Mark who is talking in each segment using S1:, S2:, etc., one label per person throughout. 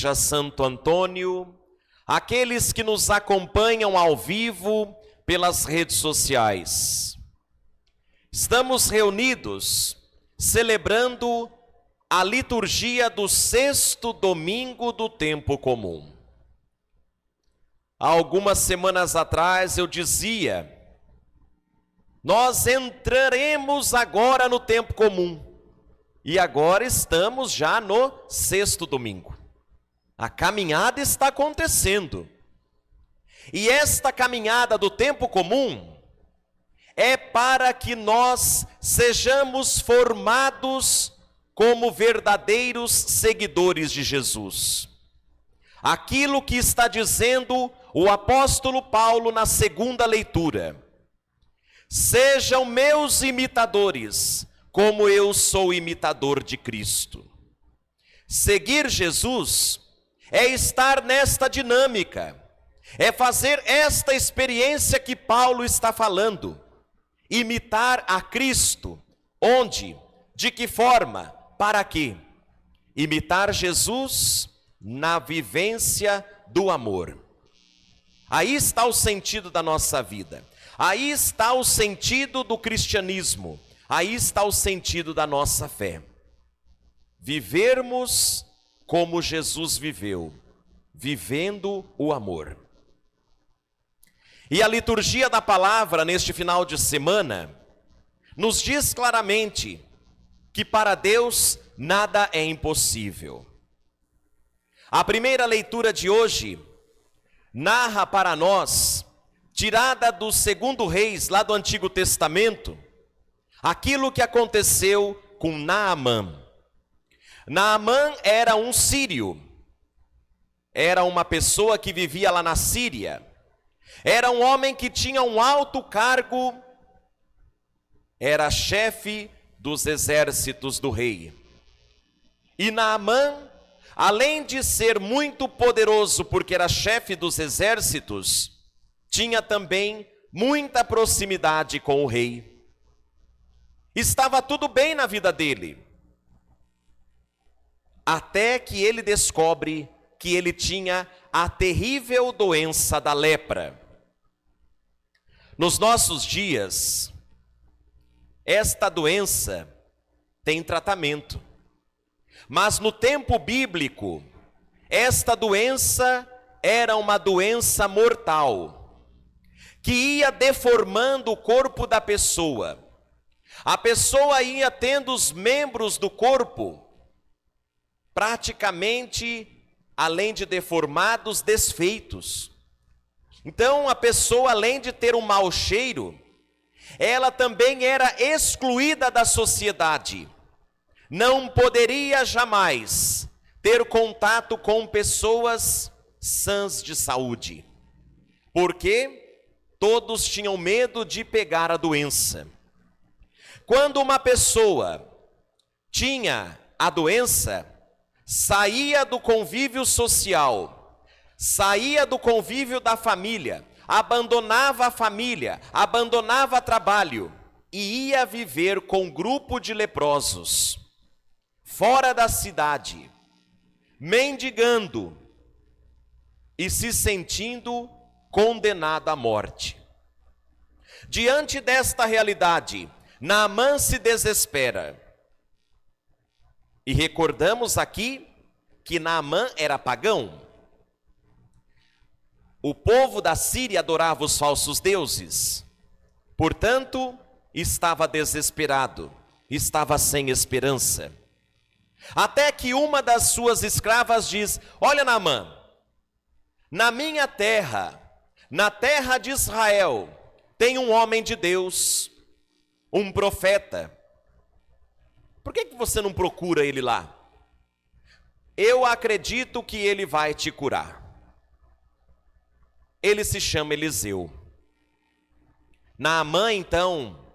S1: Santo Antônio, aqueles que nos acompanham ao vivo pelas redes sociais. Estamos reunidos celebrando a liturgia do sexto domingo do tempo comum. Há algumas semanas atrás eu dizia, nós entraremos agora no tempo comum. E agora estamos já no sexto domingo. A caminhada está acontecendo. E esta caminhada do tempo comum é para que nós sejamos formados como verdadeiros seguidores de Jesus. Aquilo que está dizendo o apóstolo Paulo na segunda leitura. Sejam meus imitadores, como eu sou imitador de Cristo. Seguir Jesus é estar nesta dinâmica, é fazer esta experiência que Paulo está falando, imitar a Cristo. Onde? De que forma? Para quê? Imitar Jesus na vivência do amor. Aí está o sentido da nossa vida, aí está o sentido do cristianismo, aí está o sentido da nossa fé. Vivermos como Jesus viveu, vivendo o amor. E a liturgia da palavra neste final de semana nos diz claramente que para Deus nada é impossível. A primeira leitura de hoje narra para nós, tirada do 2 Reis, lá do Antigo Testamento, aquilo que aconteceu com Naamã. Naamã era um sírio, era uma pessoa que vivia lá na Síria, era um homem que tinha um alto cargo, era chefe dos exércitos do rei. E Naamã, além de ser muito poderoso porque era chefe dos exércitos, tinha também muita proximidade com o rei. Estava tudo bem na vida dele. Até que ele descobre que ele tinha a terrível doença da lepra. Nos nossos dias, esta doença tem tratamento. Mas no tempo bíblico, esta doença era uma doença mortal, que ia deformando o corpo da pessoa. A pessoa ia tendo os membros do corpo praticamente, além de deformados, desfeitos. Então a pessoa, além de ter um mau cheiro, ela também era excluída da sociedade. Não poderia jamais ter contato com pessoas sãs de saúde, porque todos tinham medo de pegar a doença. Quando uma pessoa tinha a doença, saía do convívio social, saía do convívio da família, abandonava a família, abandonava trabalho e ia viver com um grupo de leprosos, fora da cidade, mendigando e se sentindo condenado à morte. Diante desta realidade, Naamã se desespera. E recordamos aqui que Naamã era pagão. O povo da Síria adorava os falsos deuses. Portanto, estava desesperado, estava sem esperança. Até que uma das suas escravas diz: olha, Naamã, na minha terra, na terra de Israel, tem um homem de Deus, um profeta. Por que você não procura ele lá? Eu acredito que ele vai te curar. Ele se chama Eliseu. Naamã, então,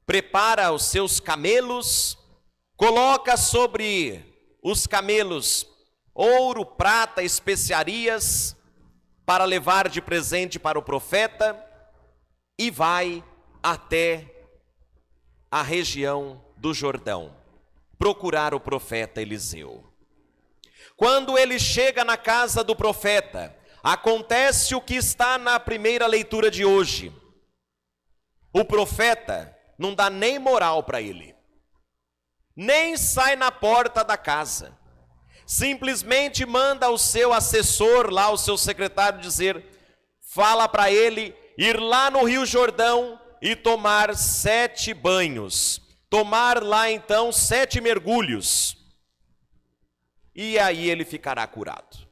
S1: prepara os seus camelos, coloca sobre os camelos ouro, prata, especiarias, para levar de presente para o profeta, e vai até a região do Jordão, procurar o profeta Eliseu. Quando ele chega na casa do profeta, acontece o que está na primeira leitura de hoje. O profeta não dá nem moral para ele, nem sai na porta da casa. Simplesmente manda o seu assessor lá, o seu secretário dizer, fala para ele ir lá no Rio Jordão e tomar 7 banhos. Tomar lá então 7 mergulhos. E aí ele ficará curado.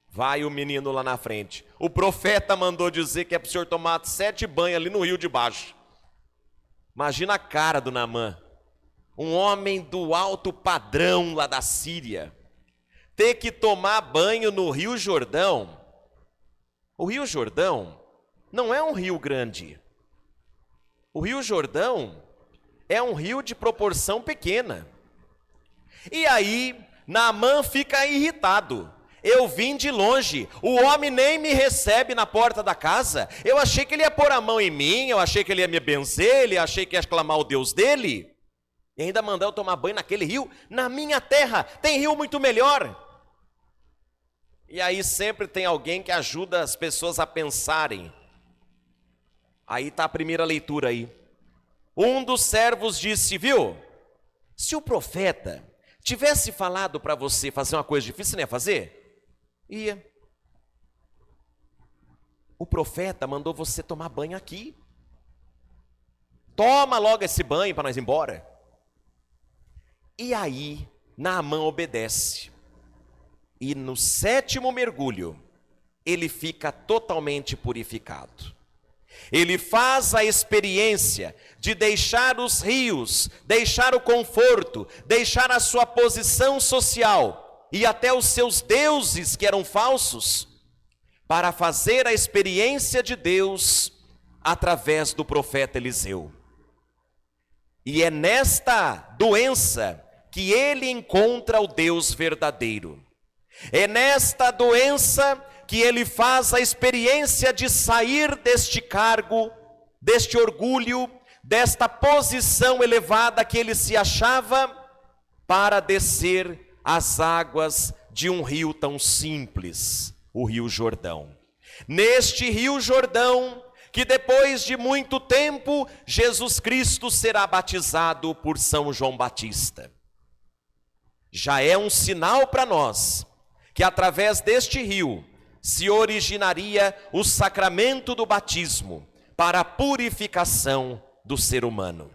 S1: Vai o menino lá na frente. O profeta mandou dizer que é para o senhor tomar 7 banhos ali no rio de baixo. Imagina a cara do Naamã. Um homem do alto padrão lá da Síria. Ter que tomar banho no Rio Jordão. O Rio Jordão não é um rio grande. O Rio Jordão é um rio de proporção pequena. E aí, Naamã fica irritado. Eu vim de longe, o homem nem me recebe na porta da casa. Eu achei que ele ia pôr a mão em mim, eu achei que ele ia me benzer, eu achei que ia clamar o Deus dele. E ainda mandou eu tomar banho naquele rio, na minha terra, tem rio muito melhor. E aí sempre tem alguém que ajuda as pessoas a pensarem. Aí está a primeira leitura aí. Um dos servos disse, viu, se o profeta tivesse falado para você fazer uma coisa difícil, você não ia fazer? Ia. O profeta mandou você tomar banho aqui. Toma logo esse banho para nós ir embora. E aí, Naamã obedece. E no 7º mergulho, ele fica totalmente purificado. Ele faz a experiência de deixar os rios, deixar o conforto, deixar a sua posição social e até os seus deuses que eram falsos, para fazer a experiência de Deus através do profeta Eliseu. E é nesta doença que ele encontra o Deus verdadeiro. É nesta doença que ele faz a experiência de sair deste cargo, deste orgulho, desta posição elevada que ele se achava, para descer as águas de um rio tão simples, o Rio Jordão. Neste Rio Jordão, que depois de muito tempo, Jesus Cristo será batizado por São João Batista. Já é um sinal para nós, que através deste rio, se originaria o sacramento do batismo, para a purificação do ser humano.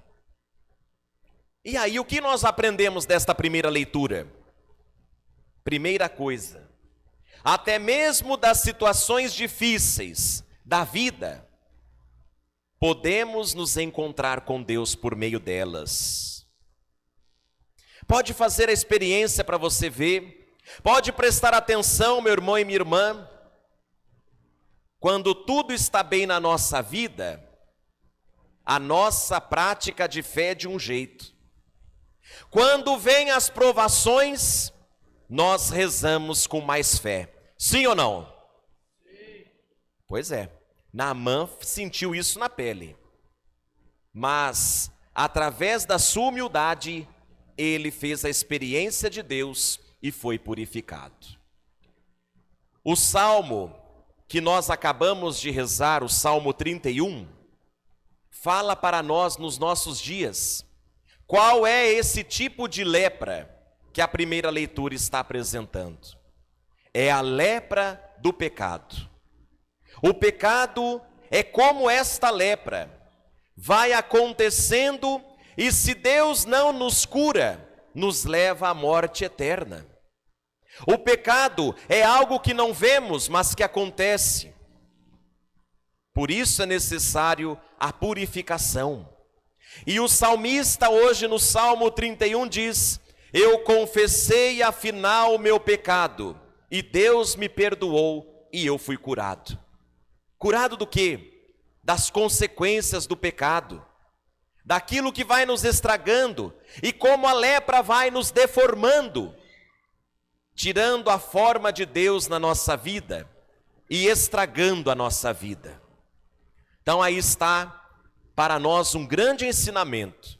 S1: E aí, o que nós aprendemos desta primeira leitura? Primeira coisa, até mesmo das situações difíceis da vida, podemos nos encontrar com Deus por meio delas. Pode fazer a experiência para você ver, pode prestar atenção, meu irmão e minha irmã. Quando tudo está bem na nossa vida, a nossa prática de fé é de um jeito. Quando vêm as provações, nós rezamos com mais fé. Sim ou não? Sim. Pois é. Naamã sentiu isso na pele, mas através da sua humildade, ele fez a experiência de Deus e foi purificado. O salmo que nós acabamos de rezar, o Salmo 31, fala para nós nos nossos dias, qual é esse tipo de lepra que a primeira leitura está apresentando. É a lepra do pecado. O pecado é como esta lepra, vai acontecendo e se Deus não nos cura, nos leva à morte eterna. O pecado é algo que não vemos, mas que acontece. Por isso é necessário a purificação. E o salmista hoje no Salmo 31 diz, eu confessei afinal o meu pecado, e Deus me perdoou e eu fui curado. Curado do quê? Das consequências do pecado, daquilo que vai nos estragando, e como a lepra vai nos deformando, tirando a forma de Deus na nossa vida e estragando a nossa vida. Então aí está para nós um grande ensinamento.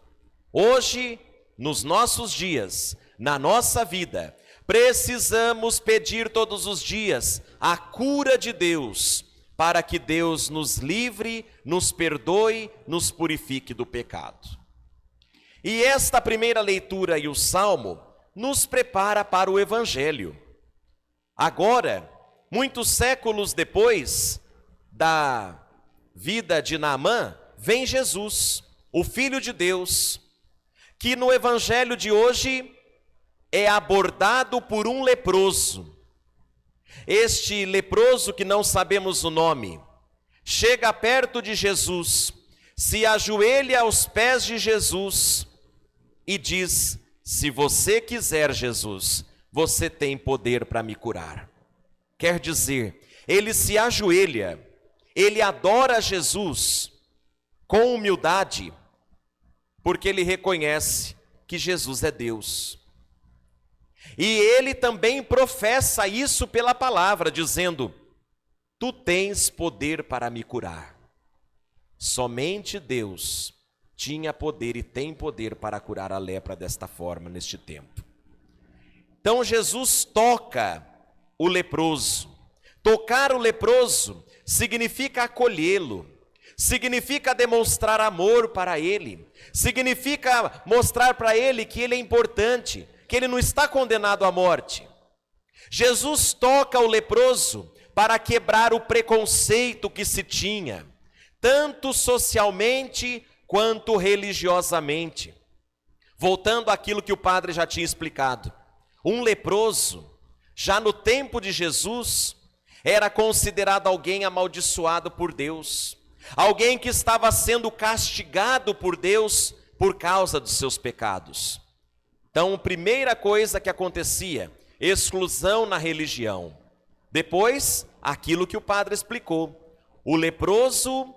S1: Hoje, nos nossos dias, na nossa vida, precisamos pedir todos os dias a cura de Deus, para que Deus nos livre, nos perdoe, nos purifique do pecado. E esta primeira leitura e o Salmo nos prepara para o Evangelho. Agora, muitos séculos depois da vida de Naamã, vem Jesus, o Filho de Deus, que no Evangelho de hoje é abordado por um leproso. Este leproso, que não sabemos o nome, chega perto de Jesus, se ajoelha aos pés de Jesus e diz: se você quiser, Jesus, você tem poder para me curar. Quer dizer, ele se ajoelha, ele adora Jesus com humildade, porque ele reconhece que Jesus é Deus. E ele também professa isso pela palavra, dizendo: tu tens poder para me curar. Somente Deus tinha poder e tem poder para curar a lepra desta forma, neste tempo. Então Jesus toca o leproso. Tocar o leproso significa acolhê-lo, significa demonstrar amor para ele, significa mostrar para ele que ele é importante, que ele não está condenado à morte. Jesus toca o leproso para quebrar o preconceito que se tinha, tanto socialmente quanto religiosamente. Voltando àquilo que o padre já tinha explicado, um leproso, já no tempo de Jesus, era considerado alguém amaldiçoado por Deus, alguém que estava sendo castigado por Deus por causa dos seus pecados. Então, a primeira coisa que acontecia, exclusão na religião. Depois, aquilo que o padre explicou, o leproso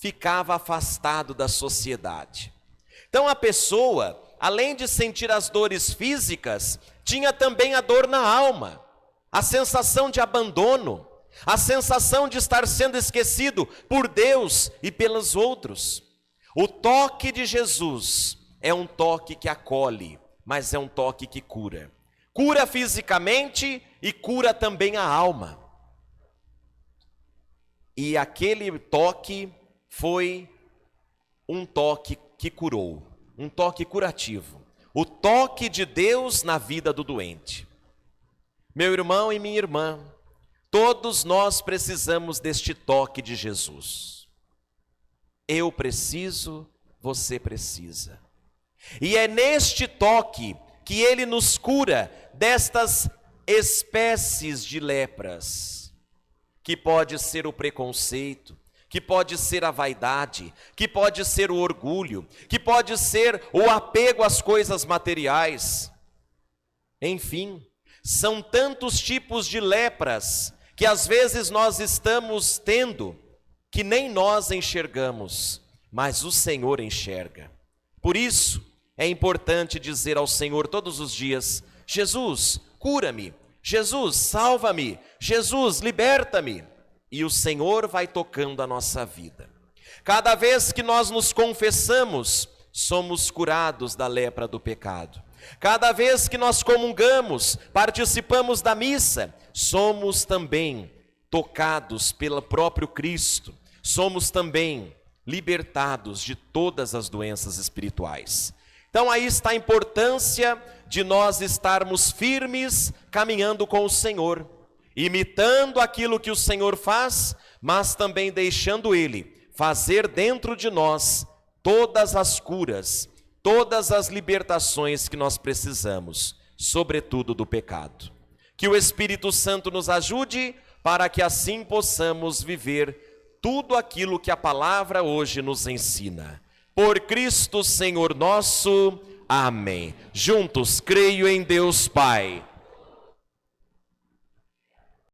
S1: ficava afastado da sociedade. Então a pessoa, além de sentir as dores físicas, tinha também a dor na alma, a sensação de abandono, a sensação de estar sendo esquecido por Deus e pelos outros. O toque de Jesus é um toque que acolhe, mas é um toque que cura. Cura fisicamente e cura também a alma. E aquele toque foi um toque que curou, um toque curativo. O toque de Deus na vida do doente. Meu irmão e minha irmã, todos nós precisamos deste toque de Jesus. Eu preciso, você precisa. E é neste toque que ele nos cura destas espécies de lepras, que pode ser o preconceito, que pode ser a vaidade, que pode ser o orgulho, que pode ser o apego às coisas materiais. Enfim, são tantos tipos de lepras que às vezes nós estamos tendo, que nem nós enxergamos, mas o Senhor enxerga. Por isso, é importante dizer ao Senhor todos os dias: Jesus, cura-me, Jesus, salva-me, Jesus, liberta-me. E o Senhor vai tocando a nossa vida. Cada vez que nós nos confessamos, somos curados da lepra do pecado. Cada vez que nós comungamos, participamos da missa, somos também tocados pelo próprio Cristo. Somos também libertados de todas as doenças espirituais. Então aí está a importância de nós estarmos firmes, caminhando com o Senhor, imitando aquilo que o Senhor faz, mas também deixando Ele fazer dentro de nós todas as curas, todas as libertações que nós precisamos, sobretudo do pecado. Que o Espírito Santo nos ajude para que assim possamos viver tudo aquilo que a palavra hoje nos ensina. Por Cristo Senhor nosso. Amém. Juntos, creio em Deus Pai,